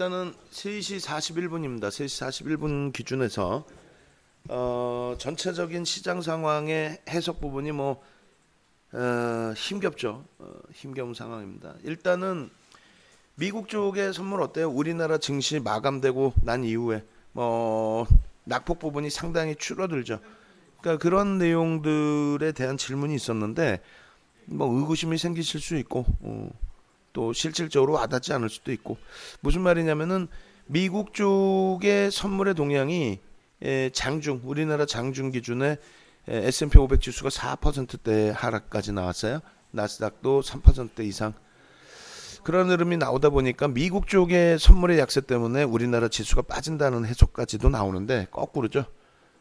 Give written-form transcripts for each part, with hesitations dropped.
일단은 3시 41분입니다. 3시 41분 기준에서 전체적인 시장 상황의 해석 부분이 힘겹죠. 힘겨운 상황입니다. 일단은 미국 쪽의 선물 어때요? 우리나라 증시 마감되고 난 이후에 낙폭 부분이 상당히 줄어들죠. 그러니까 그런 내용들에 대한 질문이 있었는데 의구심이 생기실 수 있고 또 실질적으로 와닿지 않을 수도 있고, 무슨 말이냐면은 미국 쪽의 선물의 동향이 우리나라 장중 기준에 S&P 500 지수가 4%대 하락까지 나왔어요. 나스닥도 3% 이상. 그런 흐름이 나오다 보니까 미국 쪽의 선물의 약세 때문에 우리나라 지수가 빠진다는 해석까지도 나오는데 거꾸로죠.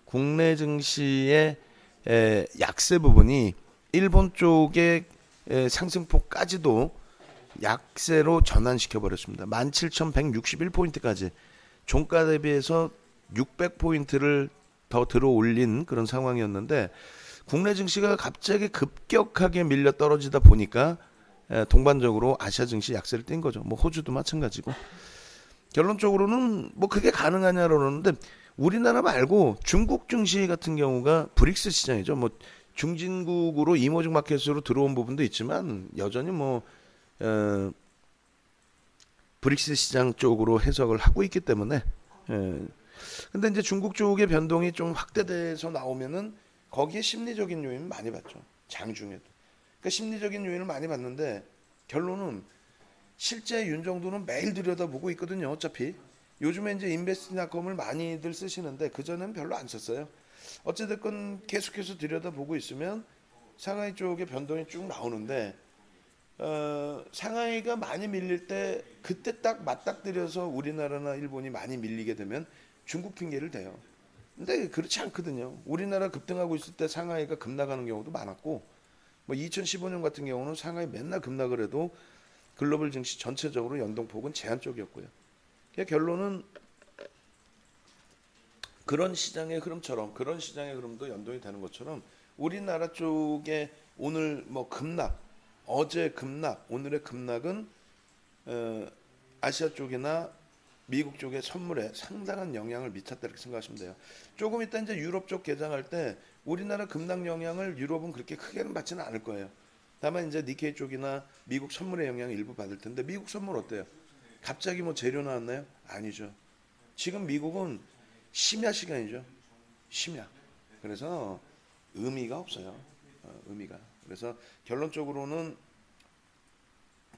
국내 증시의 약세 부분이 일본 쪽의 상승폭까지도 약세로 전환시켜 버렸습니다. 17,161포인트까지 종가 대비해서 600포인트를 더 들어 올린 그런 상황이었는데, 국내 증시가 갑자기 급격하게 밀려 떨어지다 보니까 동반적으로 아시아 증시 약세를 띈 거죠. 호주도 마찬가지고. 결론적으로는 그게 가능하냐고 그러는데, 우리나라 말고 중국 증시 같은 경우가 브릭스 시장이죠. 중진국으로 이머징 마켓으로 들어온 부분도 있지만 여전히 브릭스 시장 쪽으로 해석을 하고 있기 때문에. 근데 이제 중국 쪽의 변동이 좀 확대돼서 나오면은 거기에 심리적인 요인을 많이 봤죠. 장중에도. 그러니까 심리적인 요인을 많이 봤는데 결론은 실제 윤정도는 매일 들여다보고 있거든요. 어차피 요즘에 이제 인베스트닷컴을 많이들 쓰시는데 그전에는 별로 안 썼어요. 어찌됐건 계속해서 들여다보고 있으면 상하이 쪽의 변동이 쭉 나오는데, 상하이가 많이 밀릴 때 그때 딱 맞닥뜨려서 우리나라나 일본이 많이 밀리게 되면 중국 핑계를 대요. 근데 그렇지 않거든요. 우리나라 급등하고 있을 때 상하이가 급락하는 경우도 많았고, 2015년 같은 경우는 상하이 맨날 급락을 해도 글로벌 증시 전체적으로 연동폭은 제한적이었고요. 결론은 그런 시장의 흐름도 연동이 되는 것처럼 우리나라 쪽에 오늘 급락, 어제 급락, 오늘의 급락은 아시아 쪽이나 미국 쪽의 선물에 상당한 영향을 미쳤다 이렇게 생각하시면 돼요. 조금 이따 이제 유럽 쪽 개장할 때 우리나라 급락 영향을 유럽은 그렇게 크게는 받지는 않을 거예요. 다만 이제 니케이 쪽이나 미국 선물의 영향을 일부 받을 텐데, 미국 선물 어때요? 갑자기 재료 나왔나요? 아니죠. 지금 미국은 심야 시간이죠. 심야. 그래서 의미가 없어요. 의미가. 그래서 결론적으로는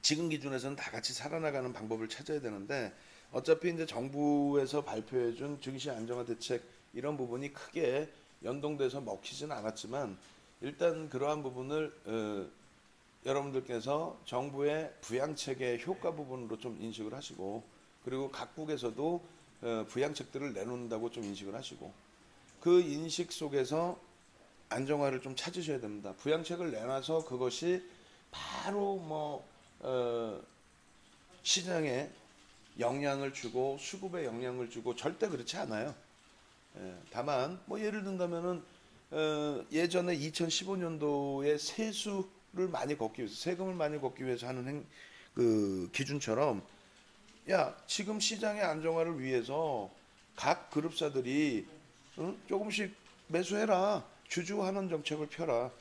지금 기준에서는 다 같이 살아나가는 방법을 찾아야 되는데, 어차피 이제 정부에서 발표해준 증시 안정화 대책 이런 부분이 크게 연동돼서 먹히지는 않았지만, 일단 그러한 부분을 여러분들께서 정부의 부양책의 효과 부분으로 좀 인식을 하시고, 그리고 각국에서도 부양책들을 내놓는다고 좀 인식을 하시고, 그 인식 속에서 안정화를 좀 찾으셔야 됩니다. 부양책을 내놔서 그것이 바로 시장에 영향을 주고 수급에 영향을 주고 절대 그렇지 않아요. 다만 예를 든다면은 예전에 2015년도에 세금을 많이 걷기 위해서 하는 그 기준처럼, 지금 시장의 안정화를 위해서 각 그룹사들이 조금씩 매수해라, 주주환원 정책을 펴라,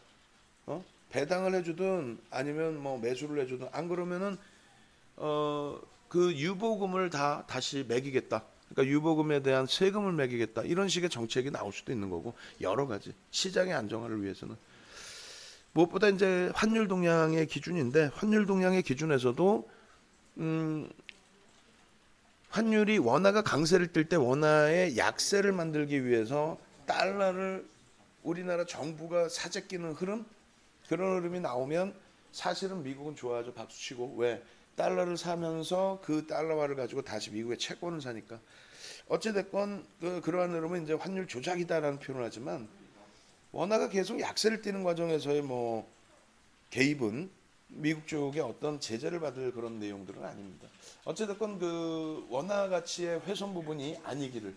배당을 해주든 아니면 매수를 해주든, 안 그러면은 그 유보금을 다시 매기겠다. 그러니까 유보금에 대한 세금을 매기겠다. 이런 식의 정책이 나올 수도 있는 거고, 여러 가지 시장의 안정화를 위해서는. 무엇보다 이제 환율 동향의 기준인데, 환율 동향의 기준에서도 환율이 원화가 강세를 띨 때 원화의 약세를 만들기 위해서 달러를 우리나라 정부가 사재 끼는 흐름, 그런 흐름이 나오면 사실은 미국은 좋아하죠. 박수치고. 왜? 달러를 사면서 그 달러화를 가지고 다시 미국의 채권을 사니까. 어찌됐건 그러한 흐름은 이제 환율 조작이다라는 표현을 하지만, 원화가 계속 약세를 띠는 과정에서의 개입은 미국 쪽에 어떤 제재를 받을 그런 내용들은 아닙니다. 어찌됐건 그 원화 가치의 훼손 부분이 아니기를,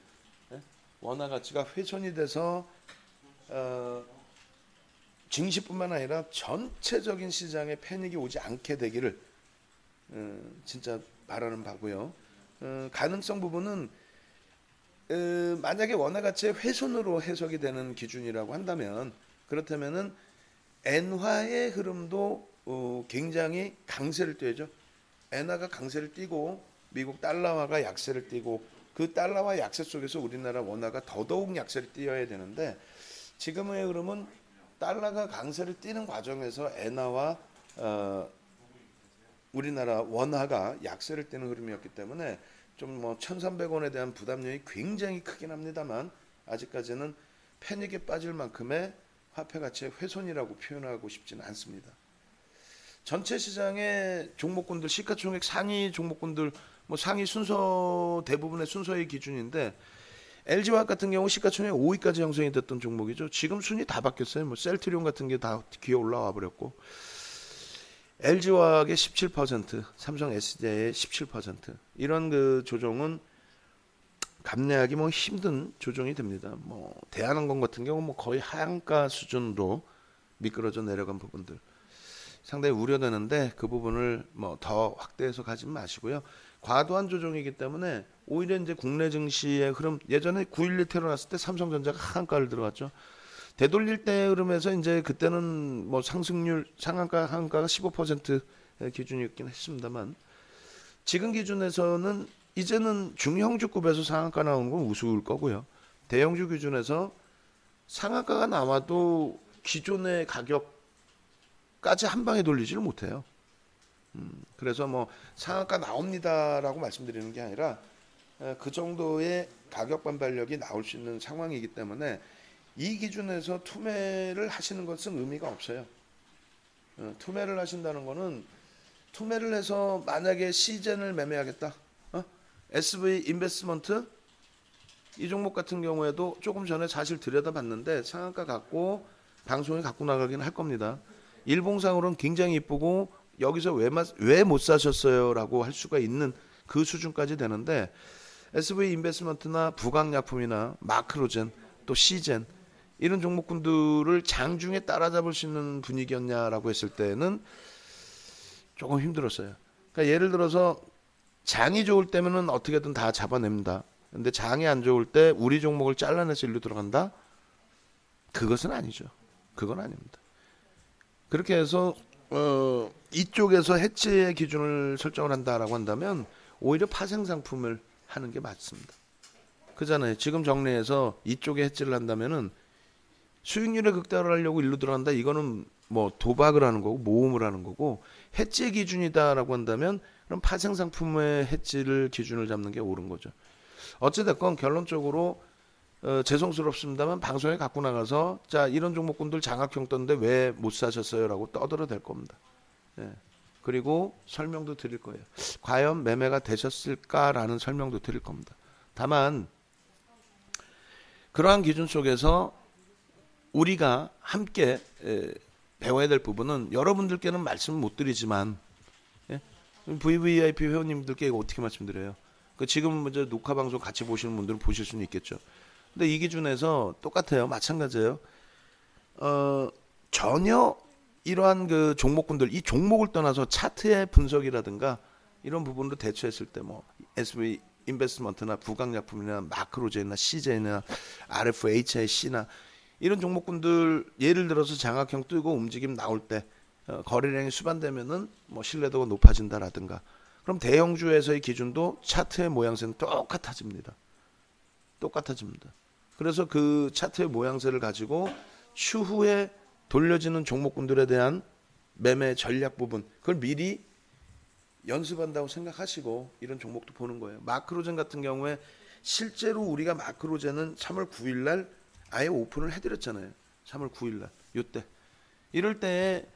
원화 가치가 훼손이 돼서 증시뿐만 아니라 전체적인 시장에 패닉이 오지 않게 되기를 진짜 바라는 바고요. 가능성 부분은 만약에 원화 가치의 훼손으로 해석이 되는 기준이라고 한다면, 그렇다면은 엔화의 흐름도 굉장히 강세를 띄죠. 엔화가 강세를 띄고 미국 달러화가 약세를 띄고, 그 달러화 약세 속에서 우리나라 원화가 더더욱 약세를 띄어야 되는데, 지금의 흐름은 달러가 강세를 띄는 과정에서 엔화와 우리나라 원화가 약세를 띄는 흐름이었기 때문에 좀 뭐 1,300원에 대한 부담력이 굉장히 크긴 합니다만, 아직까지는 패닉에 빠질 만큼의 화폐 가치의 훼손이라고 표현하고 싶지는 않습니다. 전체 시장의 종목군들, 시가총액 상위 종목군들, 뭐 상위 순서, 대부분의 순서의 기준인데, LG화학 같은 경우 시가총액 5위까지 형성이 됐던 종목이죠. 지금 순위 다 바뀌었어요. 뭐 셀트리온 같은 게 다 기어 올라와 버렸고, LG화학의 17%, 삼성 SDI의 17%, 이런 그 조정은 감내하기 뭐 힘든 조정이 됩니다. 뭐 대한항공 같은 경우 뭐 거의 하한가 수준으로 미끄러져 내려간 부분들 상당히 우려되는데, 그 부분을 뭐 더 확대해서 가지 마시고요. 과도한 조정이기 때문에 오히려 이제 국내 증시의 흐름, 예전에 9.11 테러 났을 때 삼성전자가 하한가를 들어갔죠. 되돌릴 때 흐름에서 이제 그때는 뭐 상승률 상한가 하한가가 15% 기준이었긴 했습니다만, 지금 기준에서는 이제는 중형주급에서 상한가 나오는 건 우스울 거고요. 대형주 기준에서 상한가가 나와도 기존의 가격까지 한 방에 돌리지를 못해요. 그래서 뭐 상한가 나옵니다라고 말씀드리는 게 아니라 그 정도의 가격 반발력이 나올 수 있는 상황이기 때문에 이 기준에서 투매를 하시는 것은 의미가 없어요. 투매를 하신다는 거는, 투매를 해서 만약에 시젠을 매매하겠다, SV 인베스트먼트 이 종목 같은 경우에도 조금 전에 사실 들여다봤는데 상한가 갖고 방송에 갖고 나가긴 할 겁니다. 일봉상으로는 굉장히 이쁘고 여기서 왜 못 사셨어요 라고 할 수가 있는 그 수준까지 되는데, SV 인베스트먼트나 부강약품이나 마크로젠, 또 시젠, 이런 종목군들을 장중에 따라잡을 수 있는 분위기였냐라고 했을 때는 조금 힘들었어요. 그러니까 예를 들어서 장이 좋을 때면은 어떻게든 다 잡아냅니다. 근데 장이 안 좋을 때 우리 종목을 잘라내서 일로 들어간다? 그것은 아니죠. 그건 아닙니다. 그렇게 해서 이쪽에서 해지의 기준을 설정을 한다라고 한다면 오히려 파생 상품을 하는 게 맞습니다. 그잖아요. 지금 정리해서 이쪽에 해지를 한다면은 수익률을 극대화하려고 일로 들어간다. 이거는 뭐 도박을 하는 거고 모험을 하는 거고, 해지의 기준이다라고 한다면 그럼 파생 상품의 해지를 기준을 잡는 게 옳은 거죠. 어찌됐건 결론적으로 죄송스럽습니다만 방송에 갖고 나가서 자, 이런 종목군들 장악형 떴는데 왜 못 사셨어요라고 떠들어도 될 겁니다. 예. 그리고 설명도 드릴 거예요. 과연 매매가 되셨을까라는 설명도 드릴 겁니다. 다만 그러한 기준 속에서 우리가 함께 배워야 될 부분은, 여러분들께는 말씀을 못 드리지만 VVIP 회원님들께 이거 어떻게 말씀드려요? 지금 이제 녹화 방송 같이 보시는 분들은 보실 수는 있겠죠. 근데 이 기준에서 똑같아요. 마찬가지예요. 전혀 이러한 그 종목군들, 이 종목을 떠나서 차트의 분석이라든가 이런 부분으로 대처했을 때 뭐 SV 인베스트먼트나 부강약품이나 마크로젠이나 CJ나 RFHIC나 이런 종목군들, 예를 들어서 장악형 뜨고 움직임 나올 때 거래량이 수반되면은 뭐 신뢰도가 높아진다라든가, 그럼 대형주에서의 기준도 차트의 모양새는 똑같아집니다. 똑같아집니다. 그래서 그 차트의 모양새를 가지고 추후에 돌려지는 종목군들에 대한 매매 전략 부분, 그걸 미리 연습한다고 생각하시고 이런 종목도 보는 거예요. 마크로젠 같은 경우에 실제로 우리가 마크로젠은 3월 9일 날 아예 오픈을 해드렸잖아요. 3월 9일 날 이때, 이럴 때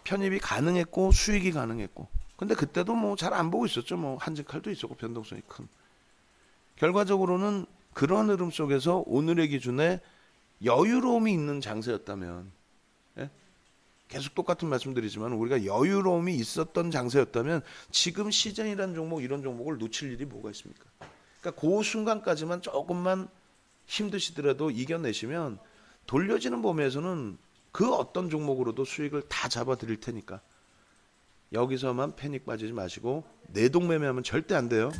편입이 가능했고 수익이 가능했고, 근데 그때도 뭐 잘 안 보고 있었죠. 뭐 한직칼도 있었고 변동성이 큰. 결과적으로는 그런 흐름 속에서 오늘의 기준에 여유로움이 있는 장세였다면, 계속 똑같은 말씀드리지만 우리가 여유로움이 있었던 장세였다면 지금 시즌이라는 종목, 이런 종목을 놓칠 일이 뭐가 있습니까? 그러니까 그 순간까지만 조금만 힘드시더라도 이겨내시면 돌려지는 범위에서는 그 어떤 종목으로도 수익을 다 잡아드릴 테니까 여기서만 패닉 빠지지 마시고 내동 매매하면 절대 안 돼요.